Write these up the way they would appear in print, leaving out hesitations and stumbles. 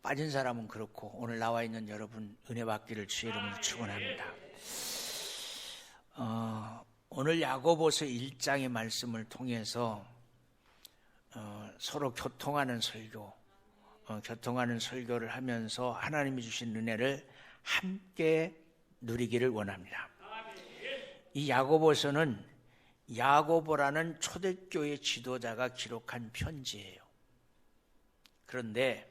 빠진 사람은 그렇고 오늘 나와 있는 여러분 은혜 받기를 주의 이름으로 축원합니다. 오늘 야고보서 1장의 말씀을 통해서 서로 교통하는 설교를 하면서 하나님이 주신 은혜를 함께 누리기를 원합니다. 이 야고보서는 야고보라는 초대교회 지도자가 기록한 편지예요. 그런데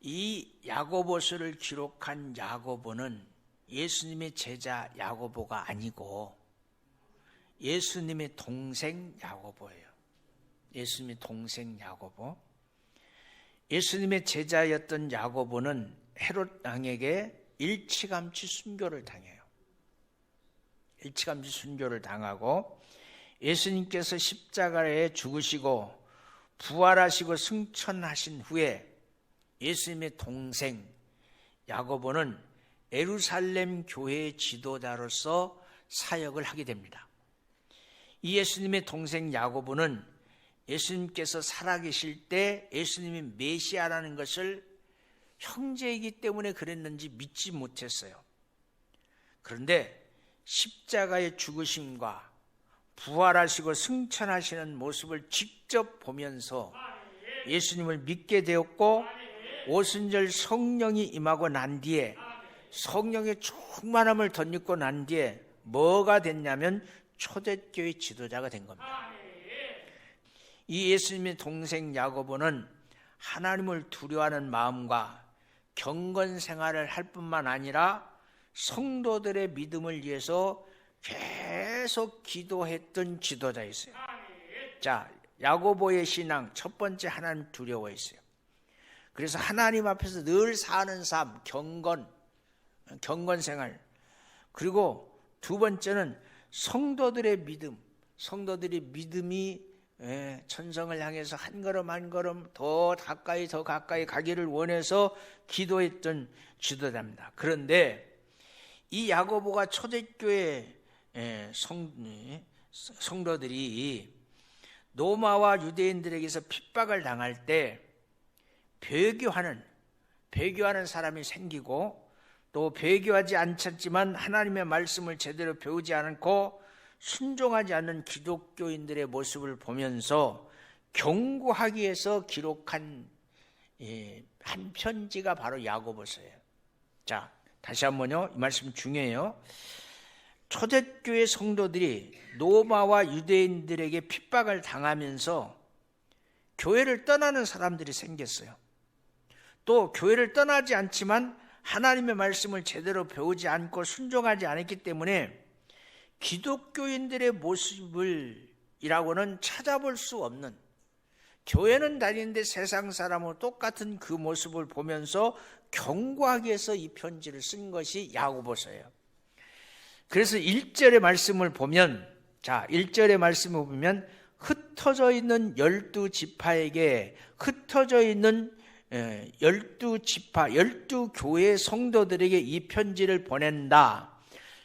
이 야고보서를 기록한 야고보는 예수님의 제자 야고보가 아니고 예수님의 동생 야고보예요. 예수님의 동생 야고보. 예수님의 제자였던 야고보는 헤롯 왕에게 일찌감치 순교를 당해요. 일찌감치 순교를 당하고 예수님께서 십자가에 죽으시고 부활하시고 승천하신 후에 예수님의 동생 야고보는 예루살렘 교회의 지도자로서 사역을 하게 됩니다. 이 예수님의 동생 야고보는 예수님께서 살아계실 때 예수님이 메시아라는 것을 형제이기 때문에 그랬는지 믿지 못했어요. 그런데 십자가의 죽으심과 부활하시고 승천하시는 모습을 직접 보면서 예수님을 믿게 되었고 오순절 성령이 임하고 난 뒤에 성령의 충만함을 덧입고 난 뒤에 뭐가 됐냐면 초대교회 지도자가 된 겁니다. 이 예수님의 동생 야고보는 하나님을 두려워하는 마음과 경건 생활을 할 뿐만 아니라 성도들의 믿음을 위해서 계속 기도했던 지도자였어요. 자, 야고보의 신앙 첫 번째 하나님 두려워했어요. 그래서 하나님 앞에서 늘 사는 삶, 경건 생활. 그리고 두 번째는 성도들의 믿음, 성도들의 믿음이 천성을 향해서 한 걸음 한 걸음 더 가까이 가기를 원해서 기도했던 지도자입니다. 그런데 이 야고보가 초대교회 성도들이 로마와 유대인들에게서 핍박을 당할 때 배교하는 사람이 생기고 또 배교하지 않았지만 하나님의 말씀을 제대로 배우지 않고 순종하지 않는 기독교인들의 모습을 보면서 경고하기 위해서 기록한 한 편지가 바로 야고보서예요. 자, 다시 한번요. 이 말씀 중요해요. 초대교회 성도들이 로마와 유대인들에게 핍박을 당하면서 교회를 떠나는 사람들이 생겼어요. 또 교회를 떠나지 않지만 하나님의 말씀을 제대로 배우지 않고 순종하지 않았기 때문에 기독교인들의 모습이라고는 찾아볼 수 없는, 교회는 다니는데 세상 사람하고 똑같은 그 모습을 보면서 경고하기 위해서 이 편지를 쓴 것이 야고보서예요. 그래서 1절의 말씀을 보면, 자, 1절의 말씀을 보면 흩어져 있는 12지파에게 흩어져 있는 12지파, 12교회 성도들에게 이 편지를 보낸다.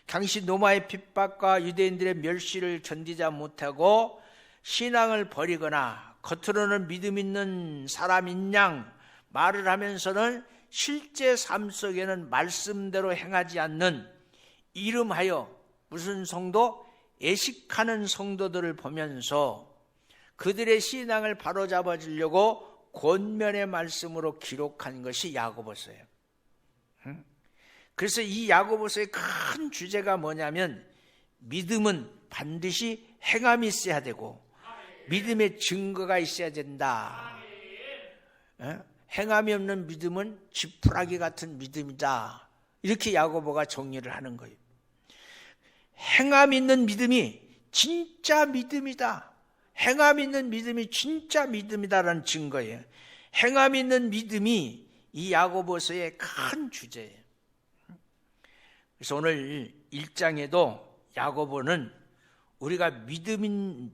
당시 로마의 핍박과 유대인들의 멸시를 견디지 못하고 신앙을 버리거나 겉으로는 믿음 있는 사람인 양 말을 하면서는 실제 삶 속에는 말씀대로 행하지 않는, 이름하여 무슨 성도? 애식하는 성도들을 보면서 그들의 신앙을 바로잡아 주려고 권면의 말씀으로 기록한 것이 야고보서예요. 그래서 이 야고보서의 큰 주제가 뭐냐면 믿음은 반드시 행함이 있어야 되고 믿음의 증거가 있어야 된다. 행함이 없는 믿음은 지푸라기 같은 믿음이다. 이렇게 야고보가 정리를 하는 거예요. 행함 있는 믿음이 진짜 믿음이다. 행함 있는 믿음이 진짜 믿음이다라는 증거예요. 행함 있는 믿음이 이 야고보서의 큰 주제예요. 그래서 오늘 1장에도 야고보는 우리가 믿는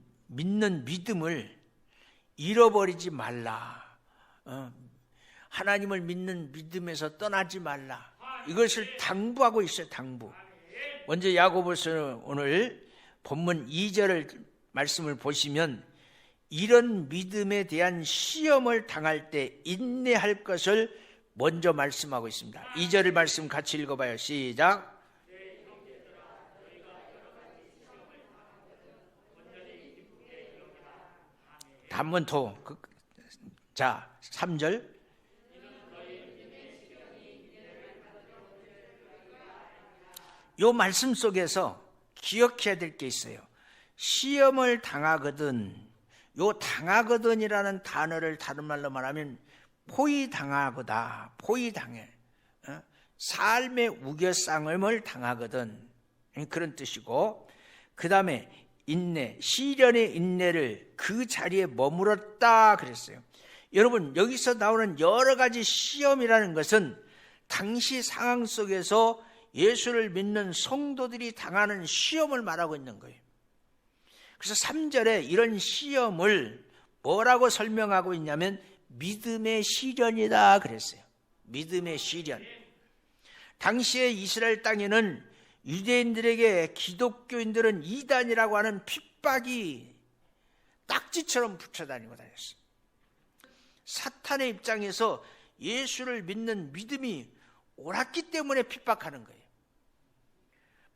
믿음을 잃어버리지 말라. 하나님을 믿는 믿음에서 떠나지 말라. 이것을 당부하고 있어요. 당부. 먼저 야고보서 오늘 본문 2절을 말씀을 보시면 이런 믿음에 대한 시험을 당할 때 인내할 것을 먼저 말씀하고 있습니다. 2절 말씀 같이 읽어봐요. 시작. 단문토. 자, 3절. 요 말씀 속에서 기억해야 될 게 있어요. 시험을 당하거든, 요 당하거든이라는 단어를 다른 말로 말하면 포위당하거다, 포위당해, 삶의 우겨싸움을 당하거든, 그런 뜻이고, 그 다음에 인내, 시련의 인내를 그 자리에 머물렀다 그랬어요. 여러분, 여기서 나오는 여러 가지 시험이라는 것은 당시 상황 속에서 예수를 믿는 성도들이 당하는 시험을 말하고 있는 거예요. 그래서 3절에 이런 시험을 뭐라고 설명하고 있냐면 믿음의 시련이다 그랬어요. 믿음의 시련. 당시에 이스라엘 땅에는 유대인들에게 기독교인들은 이단이라고 하는 핍박이 딱지처럼 붙여다니고 다녔어요. 사탄의 입장에서 예수를 믿는 믿음이 옳았기 때문에 핍박하는 거예요.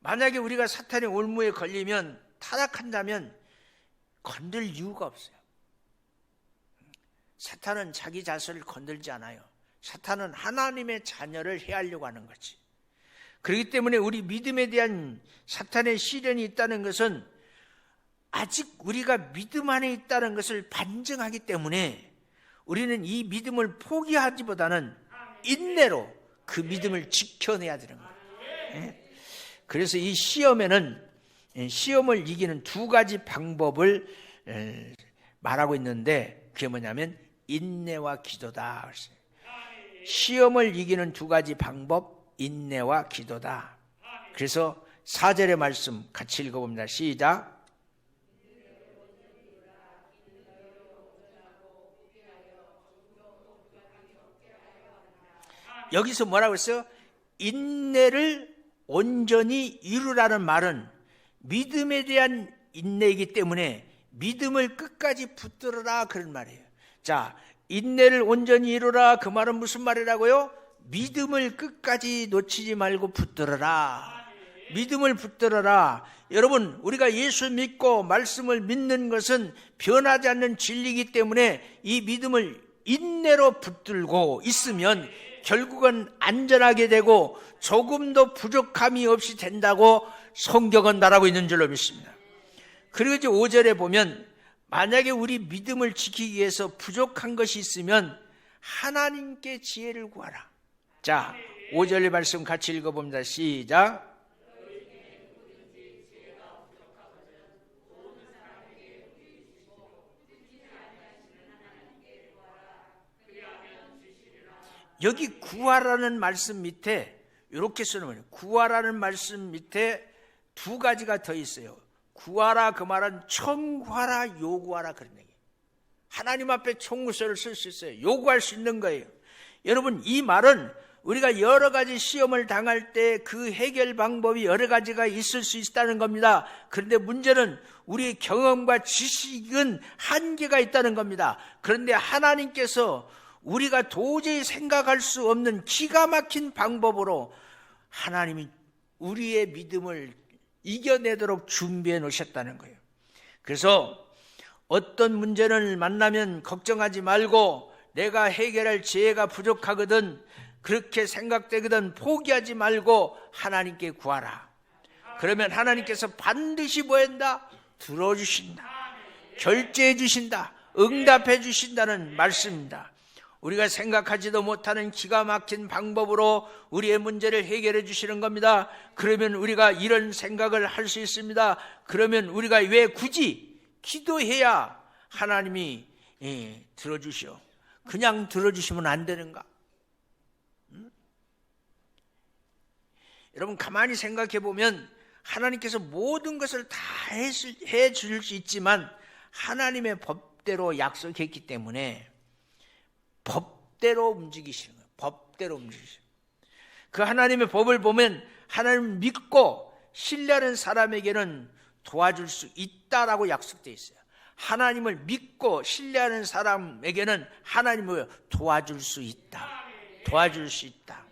만약에 우리가 사탄의 올무에 걸리면, 타락한다면 건들 이유가 없어요. 사탄은 자기 자신을 건들지 않아요. 사탄은 하나님의 자녀를 해하려고 하는 거지. 그렇기 때문에 우리 믿음에 대한 사탄의 시련이 있다는 것은 아직 우리가 믿음 안에 있다는 것을 반증하기 때문에 우리는 이 믿음을 포기하기보다는 인내로 그 믿음을 지켜내야 되는 거예요. 그래서 이 시험에는, 시험을 이기는 두 가지 방법을 말하고 있는데 그게 뭐냐면 인내와 기도다. 시험을 이기는 두 가지 방법, 인내와 기도다. 그래서 4절의 말씀 같이 읽어봅니다. 시작. 여기서 뭐라고 했어요? 인내를 온전히 이루라는 말은 믿음에 대한 인내이기 때문에 믿음을 끝까지 붙들어라 그런 말이에요. 자, 인내를 온전히 이루라, 그 말은 무슨 말이라고요? 믿음을 끝까지 놓치지 말고 붙들어라. 믿음을 붙들어라. 여러분, 우리가 예수 믿고 말씀을 믿는 것은 변하지 않는 진리이기 때문에 이 믿음을 인내로 붙들고 있으면 결국은 안전하게 되고 조금도 부족함이 없이 된다고 성경은 말하고 있는 줄로 믿습니다. 그리고 이제 5절에 보면 만약에 우리 믿음을 지키기 위해서 부족한 것이 있으면 하나님께 지혜를 구하라. 자, 5절의 말씀 같이 읽어봅니다. 시작. 여기 구하라는 말씀 밑에 이렇게 쓰는 거예요. 구하라는 말씀 밑에 두 가지가 더 있어요. 구하라 그 말은 청구하라, 요구하라 그런 얘기예요. 하나님 앞에 청구서를 쓸 수 있어요. 요구할 수 있는 거예요. 여러분, 이 말은 우리가 여러 가지 시험을 당할 때 그 해결 방법이 여러 가지가 있을 수 있다는 겁니다. 그런데 문제는 우리의 경험과 지식은 한계가 있다는 겁니다. 그런데 하나님께서 우리가 도저히 생각할 수 없는 기가 막힌 방법으로 하나님이 우리의 믿음을 이겨내도록 준비해 놓으셨다는 거예요. 그래서 어떤 문제를 만나면 걱정하지 말고 내가 해결할 지혜가 부족하거든, 그렇게 생각되거든 포기하지 말고 하나님께 구하라. 그러면 하나님께서 반드시 뭐 한다? 들어주신다. 결제해 주신다. 응답해 주신다는 말씀입니다. 우리가 생각하지도 못하는 기가 막힌 방법으로 우리의 문제를 해결해 주시는 겁니다. 그러면 우리가 이런 생각을 할 수 있습니다. 그러면 우리가 왜 굳이 기도해야 하나님이 들어주시오? 그냥 들어주시면 안 되는가? 여러분, 가만히 생각해 보면 하나님께서 모든 것을 다 해줄 수 있지만 하나님의 법대로 약속했기 때문에 법대로 움직이시는 거예요. 법대로 움직이시는 거예요. 그 하나님의 법을 보면 하나님을 믿고 신뢰하는 사람에게는 도와줄 수 있다라고 약속되어 있어요. 하나님을 믿고 신뢰하는 사람에게는 하나님을 도와줄 수 있다. 도와줄 수 있다.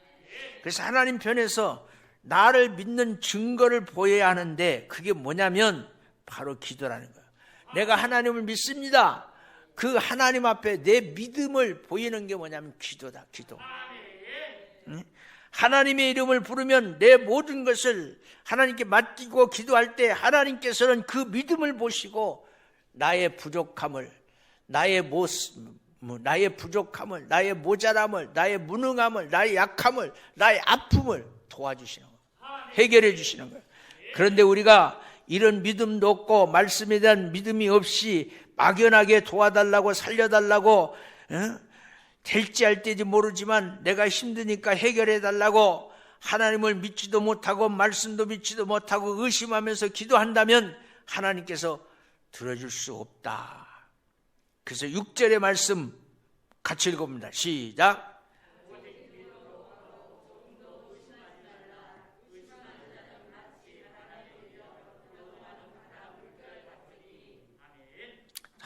그래서 하나님 편에서 나를 믿는 증거를 보여야 하는데 그게 뭐냐면 바로 기도라는 거예요. 내가 하나님을 믿습니다. 그 하나님 앞에 내 믿음을 보이는 게 뭐냐면 기도다. 기도. 하나님의 이름을 부르면 내 모든 것을 하나님께 맡기고 기도할 때 하나님께서는 그 믿음을 보시고 나의 부족함을, 나의 부족함을, 나의 모자람을, 나의 무능함을, 나의 약함을, 나의 아픔을 도와주시는 거예요. 해결해 주시는 거예요. 그런데 우리가 이런 믿음도 없고 말씀에 대한 믿음이 없이 막연하게 도와달라고 살려달라고 될지 할 때인지 모르지만 내가 힘드니까 해결해 달라고 하나님을 믿지도 못하고 말씀도 믿지도 못하고 의심하면서 기도한다면 하나님께서 들어줄 수 없다. 그래서 6절의 말씀 같이 읽어봅니다. 시작.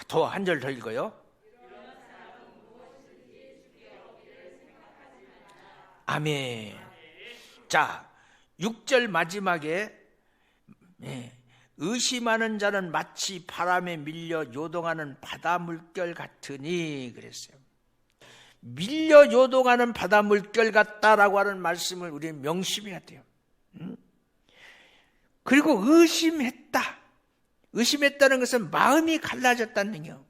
더 한 절 더 읽어요. 아멘. 자, 6절 마지막에 의심하는 자는 마치 바람에 밀려 요동하는 바다 물결 같으니 그랬어요. 밀려 요동하는 바다 물결 같다라고 하는 말씀을 우리는 명심해야 돼요. 그리고 의심했다는 것은 마음이 갈라졌다는 얘기예요.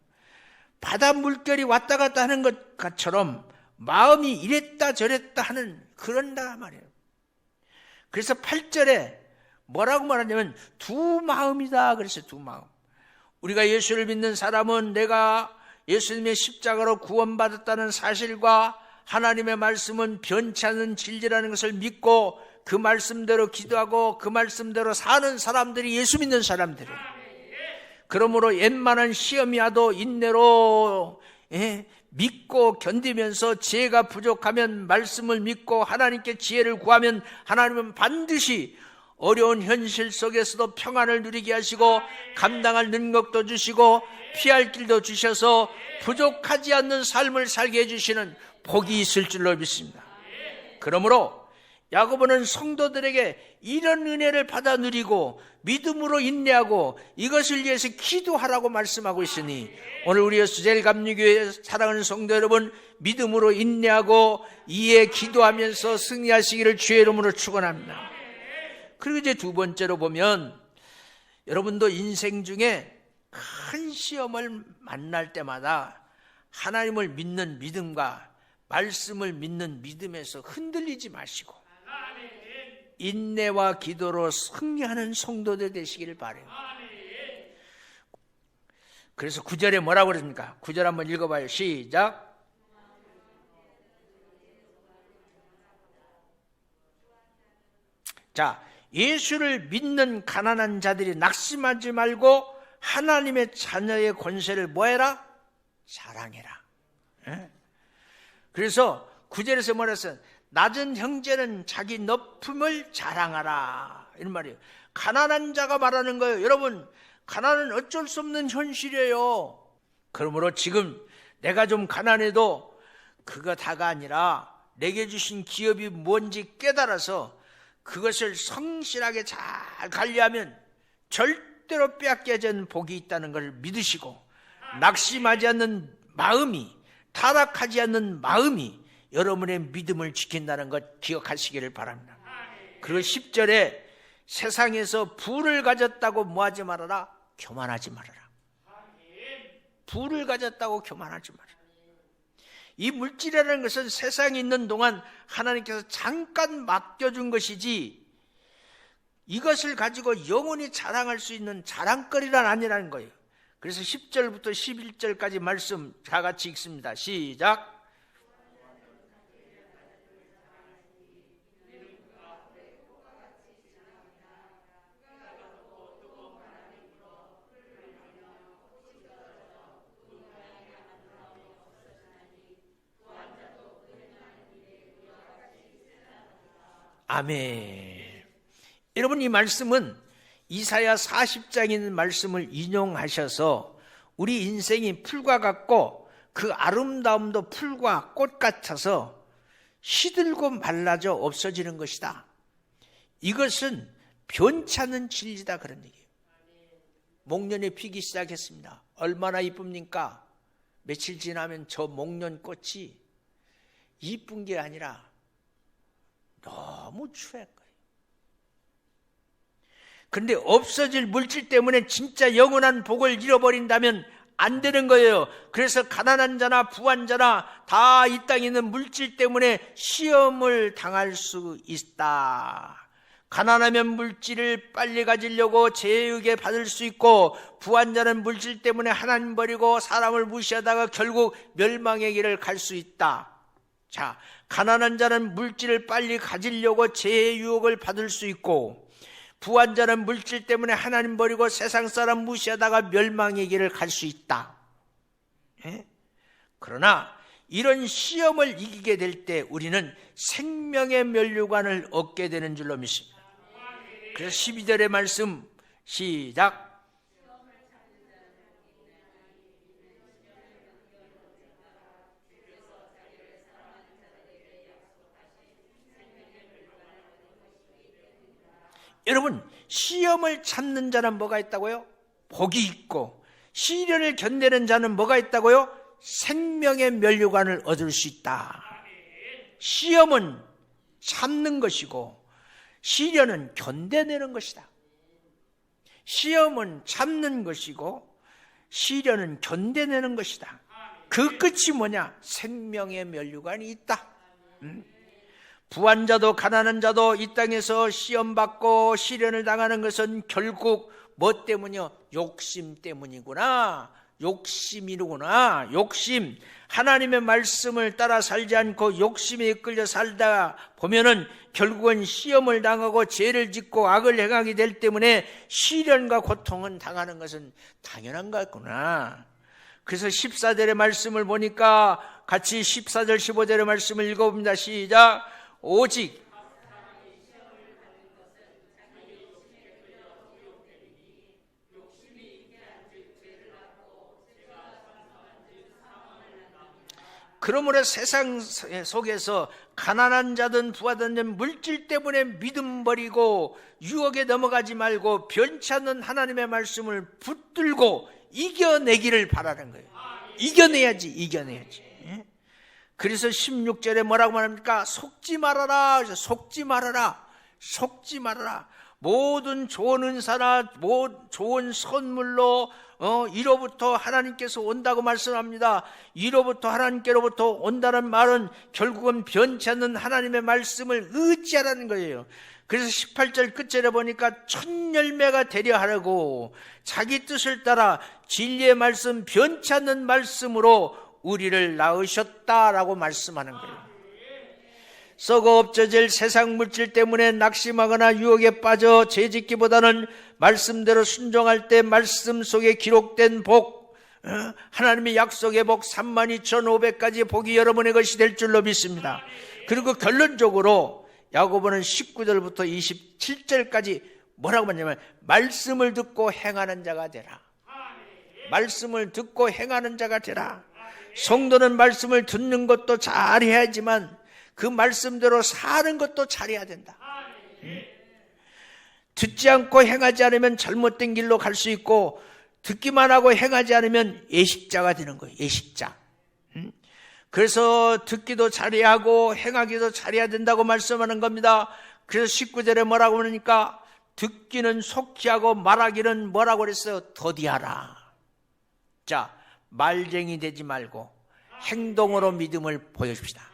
바다 물결이 왔다 갔다 하는 것처럼 마음이 이랬다 저랬다 하는 그런다 말이에요. 그래서 8절에 뭐라고 말하냐면 두 마음이다 그랬어요. 두 마음. 우리가 예수를 믿는 사람은 내가 예수님의 십자가로 구원받았다는 사실과 하나님의 말씀은 변치 않는 진리라는 것을 믿고 그 말씀대로 기도하고 그 말씀대로 사는 사람들이 예수 믿는 사람들이에요. 그러므로 웬만한 시험이 와도 인내로 믿고 견디면서 지혜가 부족하면 말씀을 믿고 하나님께 지혜를 구하면 하나님은 반드시 어려운 현실 속에서도 평안을 누리게 하시고 감당할 능력도 주시고 피할 길도 주셔서 부족하지 않는 삶을 살게 해주시는 복이 있을 줄로 믿습니다. 그러므로 야고보는 성도들에게 이런 은혜를 받아 누리고 믿음으로 인내하고 이것을 위해서 기도하라고 말씀하고 있으니 오늘 우리 여수제일감리교회 사랑하는 성도 여러분 믿음으로 인내하고 이에 기도하면서 승리하시기를 주의 이름으로 축원합니다. 그리고 이제 두 번째로 보면 여러분도 인생 중에 큰 시험을 만날 때마다 하나님을 믿는 믿음과 말씀을 믿는 믿음에서 흔들리지 마시고 인내와 기도로 승리하는 성도들 되시기를 바라요. 그래서 9절에 뭐라고 그럽니까? 9절 한번 읽어봐요. 시작. 자, 예수를 믿는 가난한 자들이 낙심하지 말고 하나님의 자녀의 권세를 뭐해라? 자랑해라. 그래서 9절에서 뭐라 했어요? 낮은 형제는 자기 높음을 자랑하라. 이런 말이에요. 가난한 자가 말하는 거예요. 여러분, 가난은 어쩔 수 없는 현실이에요. 그러므로 지금 내가 좀 가난해도 그거 다가 아니라 내게 주신 기업이 뭔지 깨달아서 그것을 성실하게 잘 관리하면 절대로 빼앗겨지 않는 복이 있다는 걸 믿으시고 낙심하지 않는 마음이, 타락하지 않는 마음이 여러분의 믿음을 지킨다는 것 기억하시기를 바랍니다. 그리고 10절에 세상에서 부를 가졌다고 뭐하지 말아라? 교만하지 말아라. 부를 가졌다고 교만하지 말아라. 이 물질이라는 것은 세상에 있는 동안 하나님께서 잠깐 맡겨준 것이지 이것을 가지고 영원히 자랑할 수 있는 자랑거리란 아니라는 거예요. 그래서 10절부터 11절까지 말씀 다 같이 읽습니다. 시작. 아멘. 여러분 이 말씀은 이사야 40장에 있는 말씀을 인용하셔서 우리 인생이 풀과 같고 그 아름다움도 풀과 꽃 같아서 시들고 말라져 없어지는 것이다. 이것은 변치 않는 진리다, 그런 얘기예요. 목련이 피기 시작했습니다. 얼마나 이쁩니까? 며칠 지나면 저 목련꽃이 이쁜 게 아니라 너무 추할 거예요. 그런데 없어질 물질 때문에 진짜 영원한 복을 잃어버린다면 안 되는 거예요. 그래서 가난한 자나 부한 자나 다 이 땅에 있는 물질 때문에 시험을 당할 수 있다. 가난하면 물질을 빨리 가지려고 제육에 받을 수 있고, 부한 자는 물질 때문에 하나님 버리고 사람을 무시하다가 결국 멸망의 길을 갈 수 있다. 자, 가난한 자는 물질을 빨리 가지려고 죄의 유혹을 받을 수 있고, 부한 자는 물질 때문에 하나님 버리고 세상 사람 무시하다가 멸망의 길을 갈 수 있다. 그러나 이런 시험을 이기게 될 때 우리는 생명의 면류관을 얻게 되는 줄로 믿습니다. 그래서 12절의 말씀 시작. 여러분, 시험을 참는 자는 뭐가 있다고요? 복이 있고, 시련을 견디는 자는 뭐가 있다고요? 생명의 면류관을 얻을 수 있다. 시험은 참는 것이고 시련은 견뎌내는 것이다. 시험은 참는 것이고 시련은 견뎌내는 것이다. 그 끝이 뭐냐? 생명의 면류관이 있다. 부한 자도 가난한 자도 이 땅에서 시험받고 시련을 당하는 것은 결국 뭐 때문이요? 욕심 때문이구나. 욕심이구나. 욕심. 하나님의 말씀을 따라 살지 않고 욕심에 이끌려 살다 보면은 결국은 시험을 당하고 죄를 짓고 악을 행하게 될 때문에 시련과 고통은 당하는 것은 당연한 것 같구나. 그래서 14절의 말씀을 보니까 같이 14절 15절의 말씀을 읽어봅니다. 시작. 오직 그러므로 세상 속에서 가난한 자든 부하든 물질 때문에 믿음 버리고 유혹에 넘어가지 말고 변치 않는 하나님의 말씀을 붙들고 이겨내기를 바라는 거예요. 이겨내야지. 그래서 16절에 뭐라고 말합니까? 속지 말아라. 모든 좋은 은사나 좋은 선물로 이로부터 하나님께서 온다고 말씀합니다. 이로부터 하나님께로부터 온다는 말은 결국은 변치 않는 하나님의 말씀을 의지하라는 거예요. 그래서 18절 끝절에 보니까 첫 열매가 되려 하려고 자기 뜻을 따라 진리의 말씀, 변치 않는 말씀으로 우리를 낳으셨다라고 말씀하는 거예요. 썩어 없어질 세상 물질 때문에 낙심하거나 유혹에 빠져 죄짓기보다는 말씀대로 순종할 때 말씀 속에 기록된 복, 하나님의 약속의 복 32,500가지 복이 여러분의 것이 될 줄로 믿습니다. 그리고 결론적으로 야고보는 19절부터 27절까지 뭐라고 하냐면 말씀을 듣고 행하는 자가 되라. 말씀을 듣고 행하는 자가 되라. 성도는 말씀을 듣는 것도 잘해야지만 그 말씀대로 사는 것도 잘해야 된다. 듣지 않고 행하지 않으면 잘못된 길로 갈 수 있고 듣기만 하고 행하지 않으면 예식자가 되는 거예요. 예식자. 그래서 듣기도 잘해야 하고 행하기도 잘해야 된다고 말씀하는 겁니다. 그래서 19절에 뭐라고 그러니까 듣기는 속히 하고 말하기는 뭐라고 그랬어요? 더디하라. 자, 말쟁이 되지 말고 행동으로 믿음을 보여줍시다.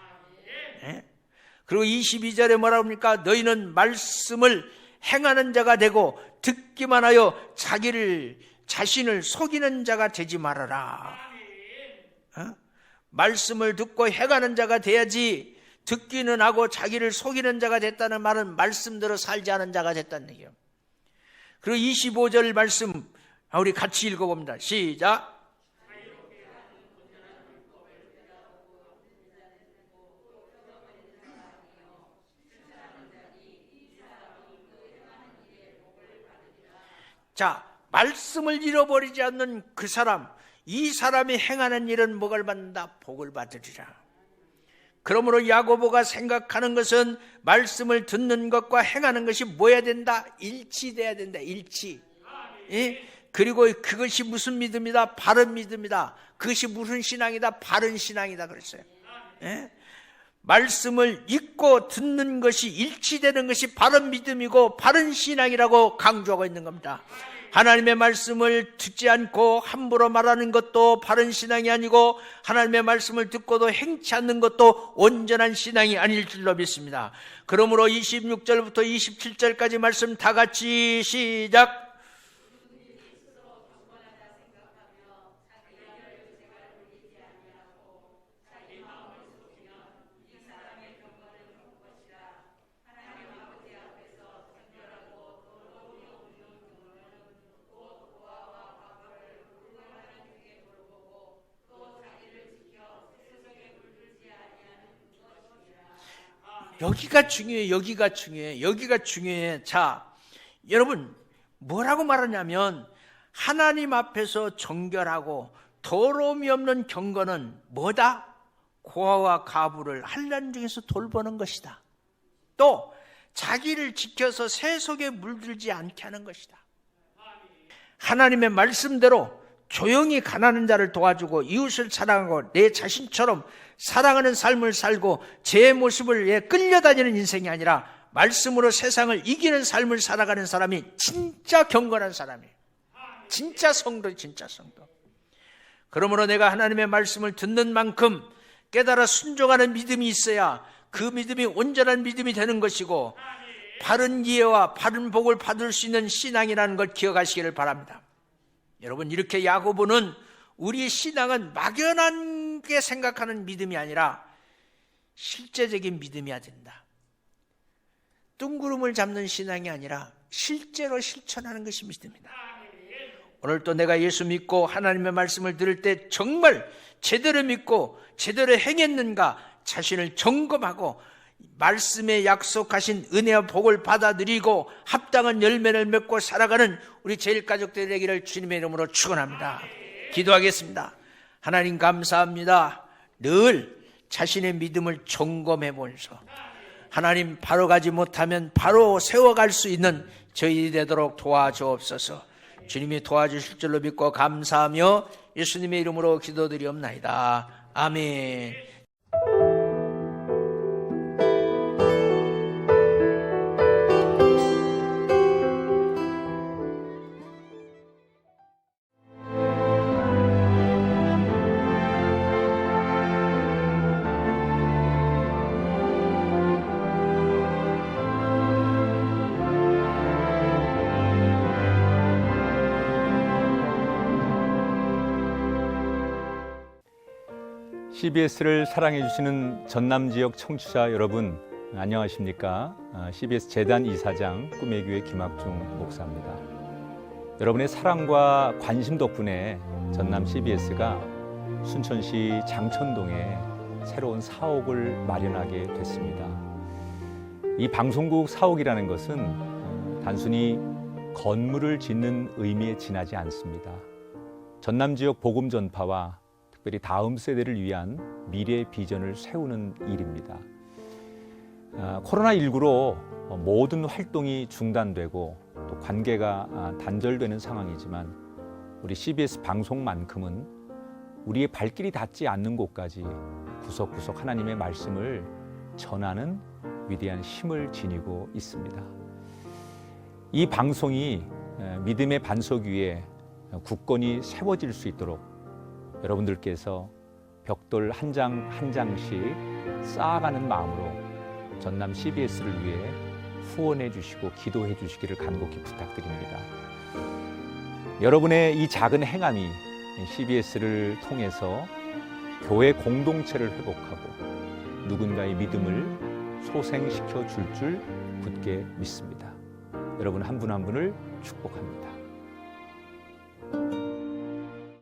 그리고 22절에 뭐라고 합니까? 너희는 말씀을 행하는 자가 되고 듣기만 하여 자신을 속이는 자가 되지 말아라. 말씀을 듣고 행하는 자가 돼야지 듣기는 하고 자기를 속이는 자가 됐다는 말은 말씀대로 살지 않은 자가 됐다는 얘기예요. 그리고 25절 말씀 우리 같이 읽어봅니다. 시작. 자, 말씀을 잃어버리지 않는 그 사람, 이 사람이 행하는 일은 뭐를 받는다? 복을 받으리라. 그러므로 야고보가 생각하는 것은 말씀을 듣는 것과 행하는 것이 뭐야 된다? 일치돼야 된다. 일치. 예? 그리고 그것이 무슨 믿음이다? 바른 믿음이다. 그것이 무슨 신앙이다? 바른 신앙이다 그랬어요. 예? 말씀을 읽고 듣는 것이 일치되는 것이 바른 믿음이고 바른 신앙이라고 강조하고 있는 겁니다. 하나님의 말씀을 듣지 않고 함부로 말하는 것도 바른 신앙이 아니고 하나님의 말씀을 듣고도 행치 않는 것도 온전한 신앙이 아닐 줄로 믿습니다. 그러므로 26절부터 27절까지 말씀 다 같이 시작. 여기가 중요해. 여기가 중요해. 자, 여러분 뭐라고 말하냐면 하나님 앞에서 정결하고 더러움이 없는 경건은 뭐다? 고아와 가부를 환난 중에서 돌보는 것이다. 또 자기를 지켜서 세속에 물들지 않게 하는 것이다. 하나님의 말씀대로 조용히 가난한 자를 도와주고 이웃을 사랑하고 내 자신처럼 사랑하는 삶을 살고 제 모습을 끌려다니는 인생이 아니라 말씀으로 세상을 이기는 삶을 살아가는 사람이 진짜 경건한 사람이에요. 진짜 성도. 그러므로 내가 하나님의 말씀을 듣는 만큼 깨달아 순종하는 믿음이 있어야 그 믿음이 온전한 믿음이 되는 것이고 바른 이해와 바른 복을 받을 수 있는 신앙이라는 걸 기억하시기를 바랍니다. 여러분, 이렇게 야고보는 우리의 신앙은 막연하게 생각하는 믿음이 아니라 실제적인 믿음이어야 된다. 뜬구름을 잡는 신앙이 아니라 실제로 실천하는 것이 믿음이다. 오늘 또 내가 예수 믿고 하나님의 말씀을 들을 때 정말 제대로 믿고 제대로 행했는가 자신을 점검하고 말씀에 약속하신 은혜와 복을 받아들이고 합당한 열매를 맺고 살아가는 우리 제일가족들 되기를 주님의 이름으로 축원합니다. 기도하겠습니다. 하나님 감사합니다. 늘 자신의 믿음을 점검해 보면서 하나님 바로 가지 못하면 바로 세워갈 수 있는 저희들이 되도록 도와주옵소서. 주님이 도와주실 줄로 믿고 감사하며 예수님의 이름으로 기도드리옵나이다. 아멘. CBS를 사랑해 주시는 전남 지역 청취자 여러분, 안녕하십니까? CBS 재단 이사장 꿈의 교회 김학중 목사입니다. 여러분의 사랑과 관심 덕분에 전남 CBS가 순천시 장천동에 새로운 사옥을 마련하게 됐습니다. 이 방송국 사옥이라는 것은 단순히 건물을 짓는 의미에 지나지 않습니다. 전남 지역 복음 전파와 특별히 다음 세대를 위한 미래 비전을 세우는 일입니다. 코로나19로 모든 활동이 중단되고 또 관계가 단절되는 상황이지만 우리 CBS 방송만큼은 우리의 발길이 닿지 않는 곳까지 구석구석 하나님의 말씀을 전하는 위대한 힘을 지니고 있습니다. 이 방송이 믿음의 반석 위에 굳건히 세워질 수 있도록 여러분들께서 벽돌 한 장 한 장씩 쌓아가는 마음으로 전남 CBS를 위해 후원해 주시고 기도해 주시기를 간곡히 부탁드립니다. 여러분의 이 작은 행함이 CBS를 통해서 교회 공동체를 회복하고 누군가의 믿음을 소생시켜 줄 굳게 믿습니다. 여러분 한 분 한 분을 축복합니다.